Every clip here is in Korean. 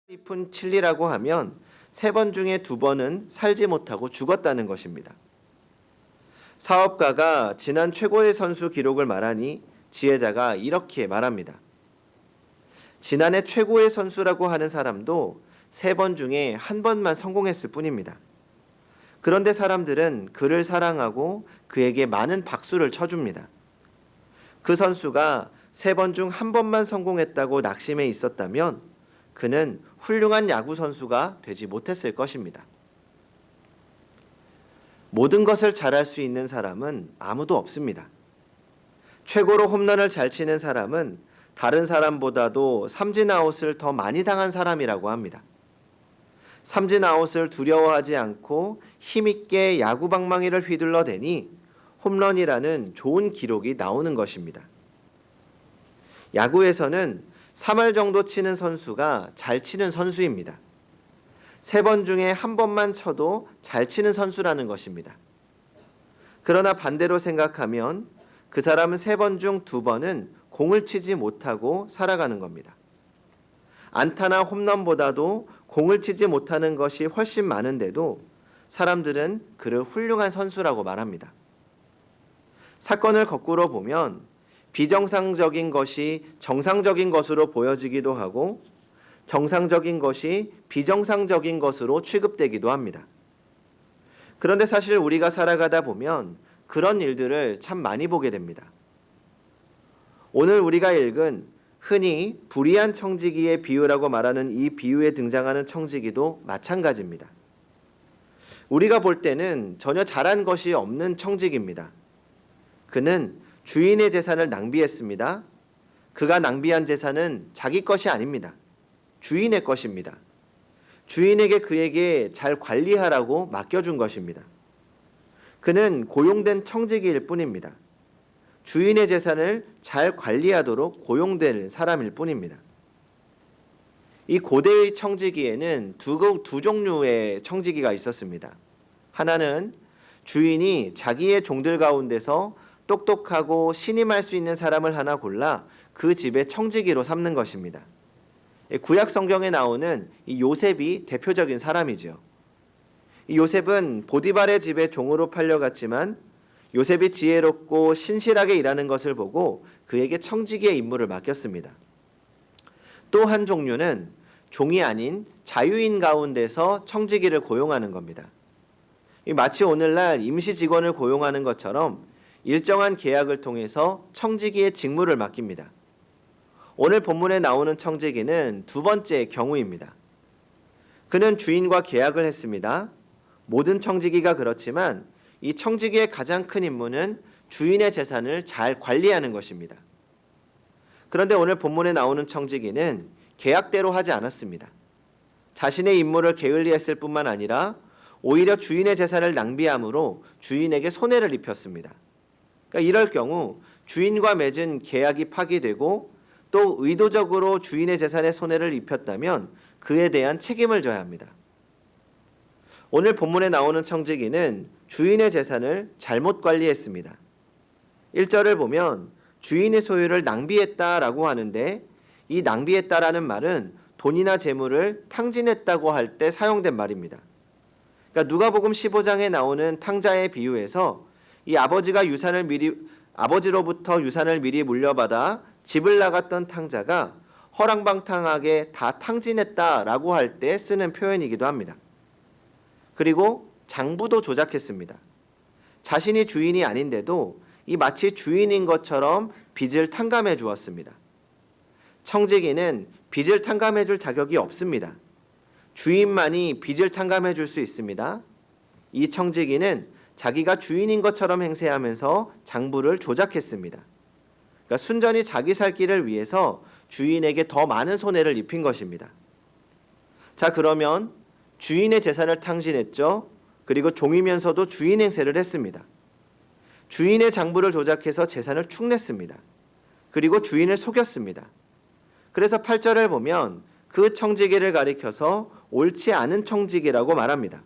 잎은 진리라고 하면 3번 중에 2번은 살지 못하고 죽었다는 것입니다. 사업가가 지난 최고의 선수 기록을 말하니 지혜자가 이렇게 말합니다. 지난해 최고의 선수라고 하는 사람도 3번 중에 1번만 성공했을 뿐입니다. 그런데 사람들은 그를 사랑하고 그에게 많은 박수를 쳐줍니다. 그 선수가 3번 중 1번만 성공했다고 낙심해 있었다면 그는 훌륭한 야구 선수가 되지 못했을 것입니다. 모든 것을 잘할 수 있는 사람은 아무도 없습니다. 최고로 홈런을 잘 치는 사람은 다른 사람보다도 삼진아웃을 더 많이 당한 사람이라고 합니다. 삼진아웃을 두려워하지 않고 힘있게 야구 방망이를 휘둘러대니 홈런이라는 좋은 기록이 나오는 것입니다. 야구에서는 3할 정도 치는 선수가 잘 치는 선수입니다. 3번 중에 1번만 쳐도 잘 치는 선수라는 것입니다. 그러나 반대로 생각하면 그 사람은 3번 중 2번은 공을 치지 못하고 살아가는 겁니다. 안타나 홈런보다도 공을 치지 못하는 것이 훨씬 많은데도 사람들은 그를 훌륭한 선수라고 말합니다. 사건을 거꾸로 보면 비정상적인 것이 정상적인 것으로 보여지기도 하고 정상적인 것이 비정상적인 것으로 취급되기도 합니다. 그런데 사실 우리가 살아가다 보면 그런 일들을 참 많이 보게 됩니다. 오늘 우리가 읽은 흔히 불의한 청지기의 비유라고 말하는 이 비유에 등장하는 청지기도 마찬가지입니다. 우리가 볼 때는 전혀 잘한 것이 없는 청지기입니다. 그는 주인의 재산을 낭비했습니다. 그가 낭비한 재산은 자기 것이 아닙니다. 주인의 것입니다. 주인에게 그에게 잘 관리하라고 맡겨준 것입니다. 그는 고용된 청지기일 뿐입니다. 주인의 재산을 잘 관리하도록 고용된 사람일 뿐입니다. 이 고대의 청지기에는 두 종류의 청지기가 있었습니다. 하나는 주인이 자기의 종들 가운데서 똑똑하고 신임할 수 있는 사람을 하나 골라 그 집의 청지기로 삼는 것입니다. 구약 성경에 나오는 이 요셉이 대표적인 사람이죠. 이 요셉은 보디발의 집에 종으로 팔려갔지만 요셉이 지혜롭고 신실하게 일하는 것을 보고 그에게 청지기의 임무를 맡겼습니다. 또 한 종류는 종이 아닌 자유인 가운데서 청지기를 고용하는 겁니다. 마치 오늘날 임시 직원을 고용하는 것처럼 일정한 계약을 통해서 청지기의 직무를 맡깁니다. 오늘 본문에 나오는 청지기는 2번째 경우입니다. 그는 주인과 계약을 했습니다. 모든 청지기가 그렇지만 이 청지기의 가장 큰 임무는 주인의 재산을 잘 관리하는 것입니다. 그런데 오늘 본문에 나오는 청지기는 계약대로 하지 않았습니다. 자신의 임무를 게을리했을 뿐만 아니라 오히려 주인의 재산을 낭비함으로 주인에게 손해를 입혔습니다. 그러니까 이럴 경우 주인과 맺은 계약이 파기되고 또 의도적으로 주인의 재산에 손해를 입혔다면 그에 대한 책임을 져야 합니다. 오늘 본문에 나오는 청지기는 주인의 재산을 잘못 관리했습니다. 1절을 보면 주인의 소유를 낭비했다라고 하는데 이 낭비했다라는 말은 돈이나 재물을 탕진했다고 할 때 사용된 말입니다. 그러니까 누가복음 15장에 나오는 탕자의 비유에서 이 아버지로부터 유산을 미리 물려받아 집을 나갔던 탕자가 허랑방탕하게 다 탕진했다라고 할 때 쓰는 표현이기도 합니다. 그리고 장부도 조작했습니다. 자신이 주인이 아닌데도 이 마치 주인인 것처럼 빚을 탕감해 주었습니다. 청지기는 빚을 탕감해 줄 자격이 없습니다. 주인만이 빚을 탕감해 줄 수 있습니다. 이 청지기는 자기가 주인인 것처럼 행세하면서 장부를 조작했습니다. 그러니까 순전히 자기 살 길을 위해서 주인에게 더 많은 손해를 입힌 것입니다. 자, 그러면 주인의 재산을 탕진했죠. 그리고 종이면서도 주인 행세를 했습니다. 주인의 장부를 조작해서 재산을 축냈습니다. 그리고 주인을 속였습니다. 그래서 8절을 보면 그 청지기를 가리켜서 옳지 않은 청지기라고 말합니다.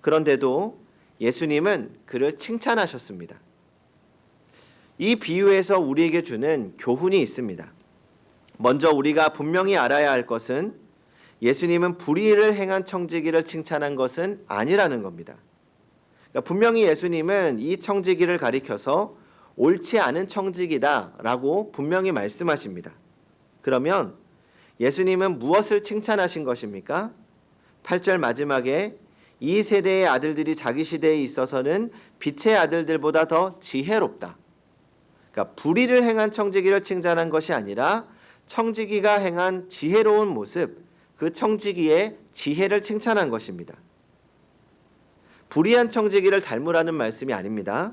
그런데도 예수님은 그를 칭찬하셨습니다. 이 비유에서 우리에게 주는 교훈이 있습니다. 먼저 우리가 분명히 알아야 할 것은 예수님은 불의를 행한 청지기를 칭찬한 것은 아니라는 겁니다. 그러니까 분명히 예수님은 이 청지기를 가리켜서 옳지 않은 청지기다라고 분명히 말씀하십니다. 그러면 예수님은 무엇을 칭찬하신 것입니까? 8절 마지막에 이 세대의 아들들이 자기 시대에 있어서는 빛의 아들들보다 더 지혜롭다. 그러니까 불의를 행한 청지기를 칭찬한 것이 아니라 청지기가 행한 지혜로운 모습, 그 청지기의 지혜를 칭찬한 것입니다. 불의한 청지기를 닮으라는 말씀이 아닙니다.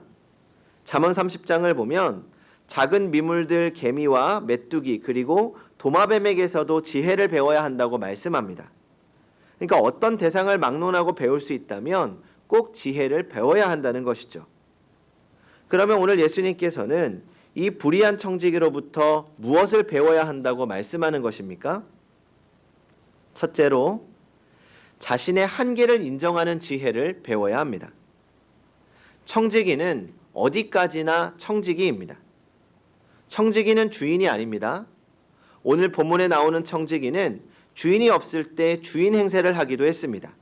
잠언 30장을 보면 작은 미물들 개미와 메뚜기 그리고 도마뱀에게서도 지혜를 배워야 한다고 말씀합니다. 그러니까 어떤 대상을 막론하고 배울 수 있다면 꼭 지혜를 배워야 한다는 것이죠. 그러면 오늘 예수님께서는 이 불의한 청지기로부터 무엇을 배워야 한다고 말씀하는 것입니까? 첫째로 자신의 한계를 인정하는 지혜를 배워야 합니다. 청지기는 어디까지나 청지기입니다. 청지기는 주인이 아닙니다. 오늘 본문에 나오는 청지기는 주인이 없을 때 주인 행세를 하기도 했습니다.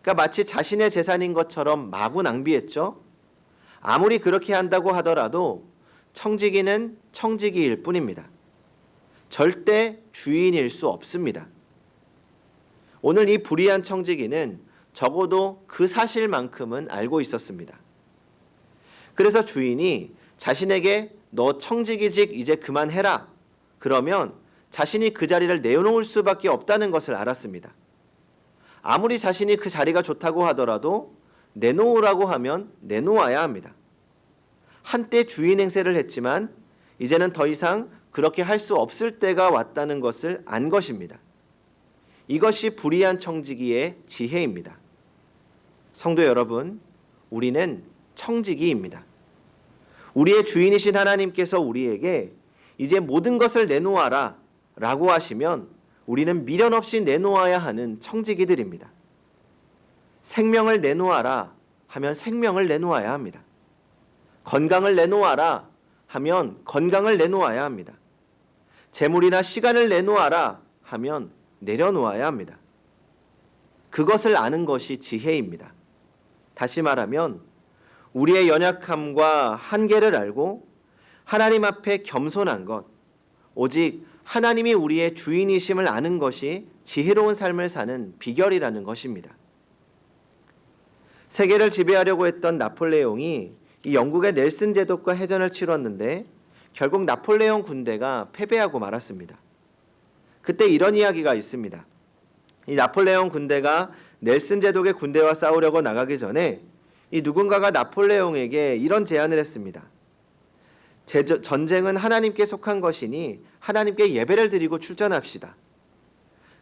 그러니까 마치 자신의 재산인 것처럼 마구 낭비했죠. 아무리 그렇게 한다고 하더라도 청지기는 청지기일 뿐입니다. 절대 주인일 수 없습니다. 오늘 이 불의한 청지기는 적어도 그 사실만큼은 알고 있었습니다. 그래서 주인이 자신에게 너 청지기직 이제 그만해라. 그러면 자신이 그 자리를 내놓을 수밖에 없다는 것을 알았습니다. 아무리 자신이 그 자리가 좋다고 하더라도 내놓으라고 하면 내놓아야 합니다. 한때 주인 행세를 했지만 이제는 더 이상 그렇게 할 수 없을 때가 왔다는 것을 안 것입니다. 이것이 불의한 청지기의 지혜입니다. 성도 여러분, 우리는 청지기입니다. 우리의 주인이신 하나님께서 우리에게 이제 모든 것을 내놓아라 라고 하시면 우리는 미련 없이 내놓아야 하는 청지기들입니다. 생명을 내놓아라 하면 생명을 내놓아야 합니다. 건강을 내놓아라 하면 건강을 내놓아야 합니다. 재물이나 시간을 내놓아라 하면 내려놓아야 합니다. 그것을 아는 것이 지혜입니다. 다시 말하면 우리의 연약함과 한계를 알고 하나님 앞에 겸손한 것, 오직 하나님이 우리의 주인이심을 아는 것이 지혜로운 삶을 사는 비결이라는 것입니다. 세계를 지배하려고 했던 나폴레옹이 이 영국의 넬슨 제독과 해전을 치렀는데 결국 나폴레옹 군대가 패배하고 말았습니다. 그때 이런 이야기가 있습니다. 이 나폴레옹 군대가 넬슨 제독의 군대와 싸우려고 나가기 전에 이 누군가가 나폴레옹에게 이런 제안을 했습니다. 전쟁은 하나님께 속한 것이니 하나님께 예배를 드리고 출전합시다.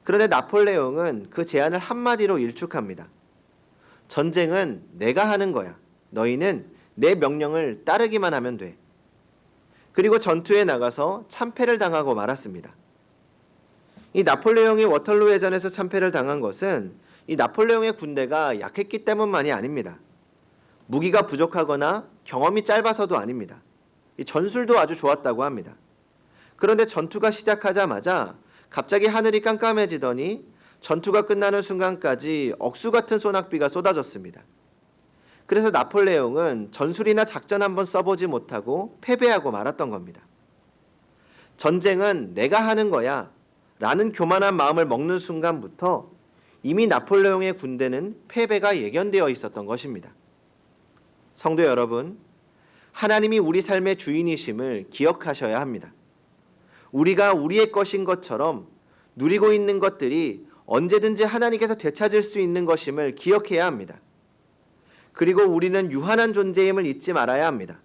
그런데 나폴레옹은 그 제안을 한마디로 일축합니다. 전쟁은 내가 하는 거야. 너희는 내 명령을 따르기만 하면 돼. 그리고 전투에 나가서 참패를 당하고 말았습니다. 이 나폴레옹이 워털루 해전에서 참패를 당한 것은 이 나폴레옹의 군대가 약했기 때문만이 아닙니다. 무기가 부족하거나 경험이 짧아서도 아닙니다. 이 전술도 아주 좋았다고 합니다. 그런데 전투가 시작하자마자 갑자기 하늘이 깜깜해지더니 전투가 끝나는 순간까지 억수 같은 소낙비가 쏟아졌습니다. 그래서 나폴레옹은 전술이나 작전 한번 써보지 못하고 패배하고 말았던 겁니다. 전쟁은 내가 하는 거야 라는 교만한 마음을 먹는 순간부터 이미 나폴레옹의 군대는 패배가 예견되어 있었던 것입니다. 성도 여러분, 하나님이 우리 삶의 주인이심을 기억하셔야 합니다. 우리가 우리의 것인 것처럼 누리고 있는 것들이 언제든지 하나님께서 되찾을 수 있는 것임을 기억해야 합니다. 그리고 우리는 유한한 존재임을 잊지 말아야 합니다.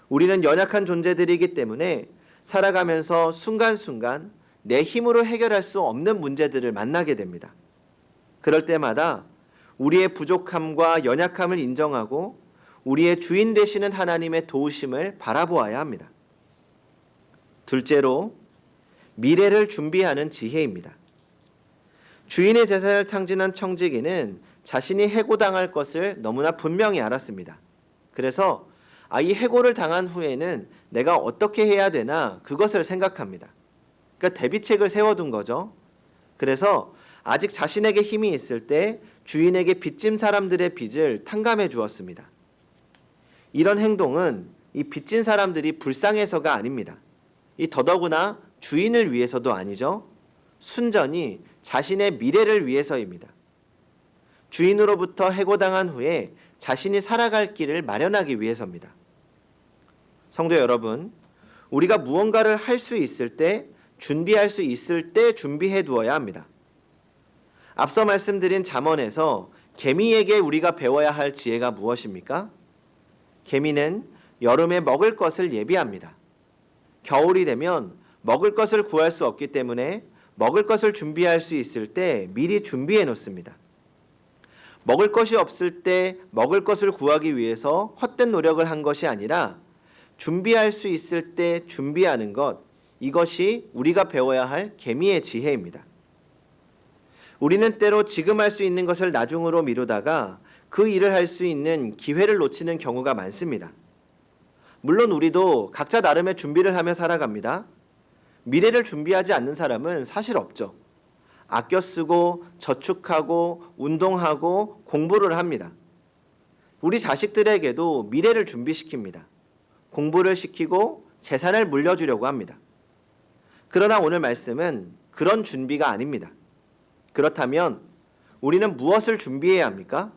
우리는 연약한 존재들이기 때문에 살아가면서 순간순간 내 힘으로 해결할 수 없는 문제들을 만나게 됩니다. 그럴 때마다 우리의 부족함과 연약함을 인정하고 우리의 주인 되시는 하나님의 도우심을 바라보아야 합니다. 둘째로, 미래를 준비하는 지혜입니다. 주인의 재산을 탕진한 청지기는 자신이 해고당할 것을 너무나 분명히 알았습니다. 그래서 이 해고를 당한 후에는 내가 어떻게 해야 되나 그것을 생각합니다. 그러니까 대비책을 세워둔 거죠. 그래서 아직 자신에게 힘이 있을 때 주인에게 빚진 사람들의 빚을 탕감해 주었습니다. 이런 행동은 이 빚진 사람들이 불쌍해서가 아닙니다. 이 더더구나 주인을 위해서도 아니죠. 순전히 자신의 미래를 위해서입니다. 주인으로부터 해고당한 후에 자신이 살아갈 길을 마련하기 위해서입니다. 성도 여러분, 우리가 무언가를 할 수 있을 때, 준비할 수 있을 때 준비해 두어야 합니다. 앞서 말씀드린 잠언에서 개미에게 우리가 배워야 할 지혜가 무엇입니까? 개미는 여름에 먹을 것을 예비합니다. 겨울이 되면 먹을 것을 구할 수 없기 때문에 먹을 것을 준비할 수 있을 때 미리 준비해 놓습니다. 먹을 것이 없을 때 먹을 것을 구하기 위해서 헛된 노력을 한 것이 아니라 준비할 수 있을 때 준비하는 것, 이것이 우리가 배워야 할 개미의 지혜입니다. 우리는 때로 지금 할 수 있는 것을 나중으로 미루다가 그 일을 할 수 있는 기회를 놓치는 경우가 많습니다. 물론 우리도 각자 나름의 준비를 하며 살아갑니다. 미래를 준비하지 않는 사람은 사실 없죠. 아껴 쓰고 저축하고 운동하고 공부를 합니다. 우리 자식들에게도 미래를 준비시킵니다. 공부를 시키고 재산을 물려주려고 합니다. 그러나 오늘 말씀은 그런 준비가 아닙니다. 그렇다면 우리는 무엇을 준비해야 합니까?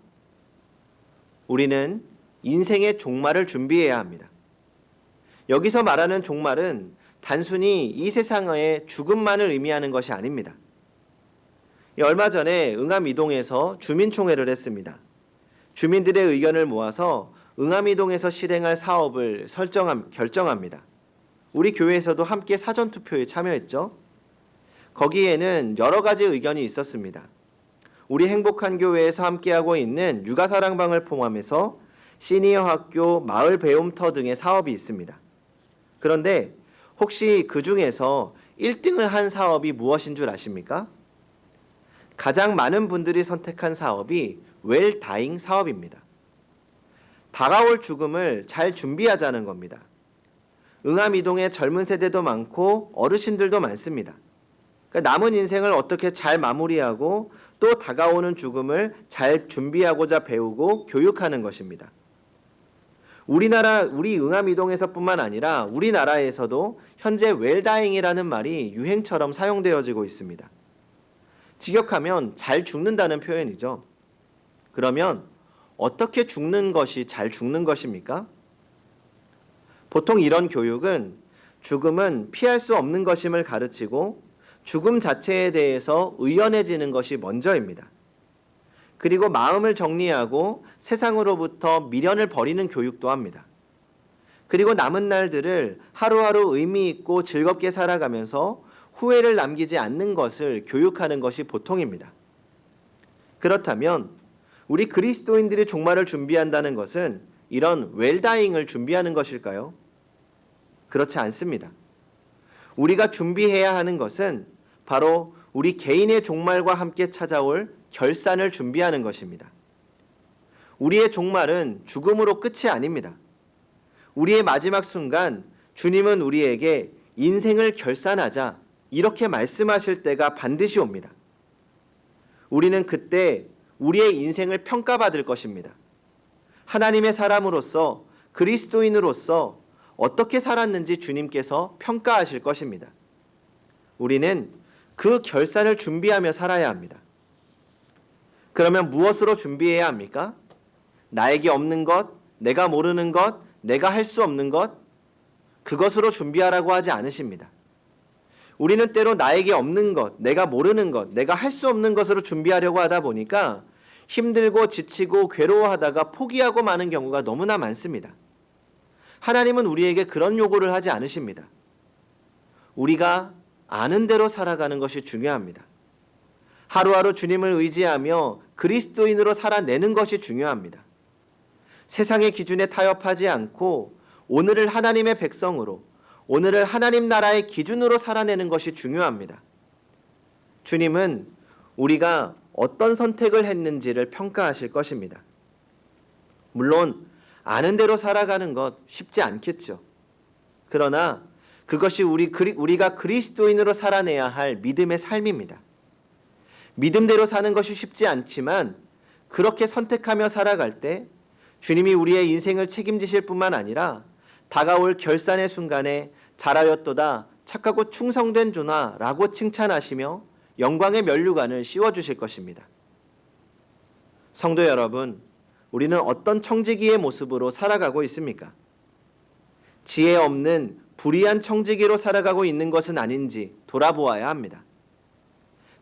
우리는 인생의 종말을 준비해야 합니다. 여기서 말하는 종말은 단순히 이 세상의 죽음만을 의미하는 것이 아닙니다. 얼마 전에 응암이동에서 주민총회를 했습니다. 주민들의 의견을 모아서 응암이동에서 실행할 사업을 결정합니다. 우리 교회에서도 함께 사전투표에 참여했죠. 거기에는 여러 가지 의견이 있었습니다. 우리 행복한 교회에서 함께하고 있는 육아사랑방을 포함해서 시니어 학교, 마을 배움터 등의 사업이 있습니다. 그런데 혹시 그 중에서 1등을 한 사업이 무엇인 줄 아십니까? 가장 많은 분들이 선택한 사업이 웰다잉 사업입니다. 다가올 죽음을 잘 준비하자는 겁니다. 응암이동에 젊은 세대도 많고 어르신들도 많습니다. 그러니까 남은 인생을 어떻게 잘 마무리하고 또 다가오는 죽음을 잘 준비하고자 배우고 교육하는 것입니다. 우리 응암이동에서뿐만 아니라 우리나라에서도 현재 웰다잉이라는 말이 유행처럼 사용되어지고 있습니다. 직역하면 잘 죽는다는 표현이죠. 그러면 어떻게 죽는 것이 잘 죽는 것입니까? 보통 이런 교육은 죽음은 피할 수 없는 것임을 가르치고 죽음 자체에 대해서 의연해지는 것이 먼저입니다. 그리고 마음을 정리하고 세상으로부터 미련을 버리는 교육도 합니다. 그리고 남은 날들을 하루하루 의미 있고 즐겁게 살아가면서 후회를 남기지 않는 것을 교육하는 것이 보통입니다. 그렇다면 우리 그리스도인들이 종말을 준비한다는 것은 이런 웰다잉을 준비하는 것일까요? 그렇지 않습니다. 우리가 준비해야 하는 것은 바로 우리 개인의 종말과 함께 찾아올 결산을 준비하는 것입니다. 우리의 종말은 죽음으로 끝이 아닙니다. 우리의 마지막 순간 주님은 우리에게 인생을 결산하자 이렇게 말씀하실 때가 반드시 옵니다. 우리는 그때 우리의 인생을 평가받을 것입니다. 하나님의 사람으로서 그리스도인으로서 어떻게 살았는지 주님께서 평가하실 것입니다. 우리는 그 결산을 준비하며 살아야 합니다. 그러면 무엇으로 준비해야 합니까? 나에게 없는 것, 내가 모르는 것, 내가 할 수 없는 것, 그것으로 준비하라고 하지 않으십니다. 우리는 때로 나에게 없는 것, 내가 모르는 것, 내가 할 수 없는 것으로 준비하려고 하다 보니까 힘들고 지치고 괴로워하다가 포기하고 마는 경우가 너무나 많습니다. 하나님은 우리에게 그런 요구를 하지 않으십니다. 우리가 아는 대로 살아가는 것이 중요합니다. 하루하루 주님을 의지하며 그리스도인으로 살아내는 것이 중요합니다. 세상의 기준에 타협하지 않고 오늘을 하나님의 백성으로, 오늘을 하나님 나라의 기준으로 살아내는 것이 중요합니다. 주님은 우리가 어떤 선택을 했는지를 평가하실 것입니다. 물론 아는 대로 살아가는 것 쉽지 않겠죠. 그러나 그것이 우리가 그리스도인으로 살아내야 할 믿음의 삶입니다. 믿음대로 사는 것이 쉽지 않지만 그렇게 선택하며 살아갈 때 주님이 우리의 인생을 책임지실 뿐만 아니라 다가올 결산의 순간에 잘하였도다 착하고 충성된 조나라고 칭찬하시며 영광의 면류관을 씌워주실 것입니다. 성도 여러분, 우리는 어떤 청지기의 모습으로 살아가고 있습니까? 지혜 없는 불의한 청지기로 살아가고 있는 것은 아닌지 돌아보아야 합니다.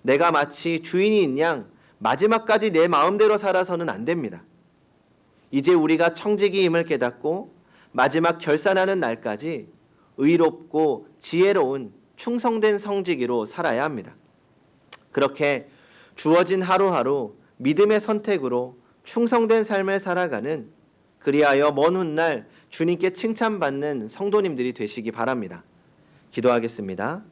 내가 마치 주인인 양 마지막까지 내 마음대로 살아서는 안 됩니다. 이제 우리가 청지기임을 깨닫고 마지막 결산하는 날까지 의롭고 지혜로운 충성된 성지기로 살아야 합니다. 그렇게 주어진 하루하루 믿음의 선택으로 충성된 삶을 살아가는, 그리하여 먼 훗날 주님께 칭찬받는 성도님들이 되시기 바랍니다. 기도하겠습니다.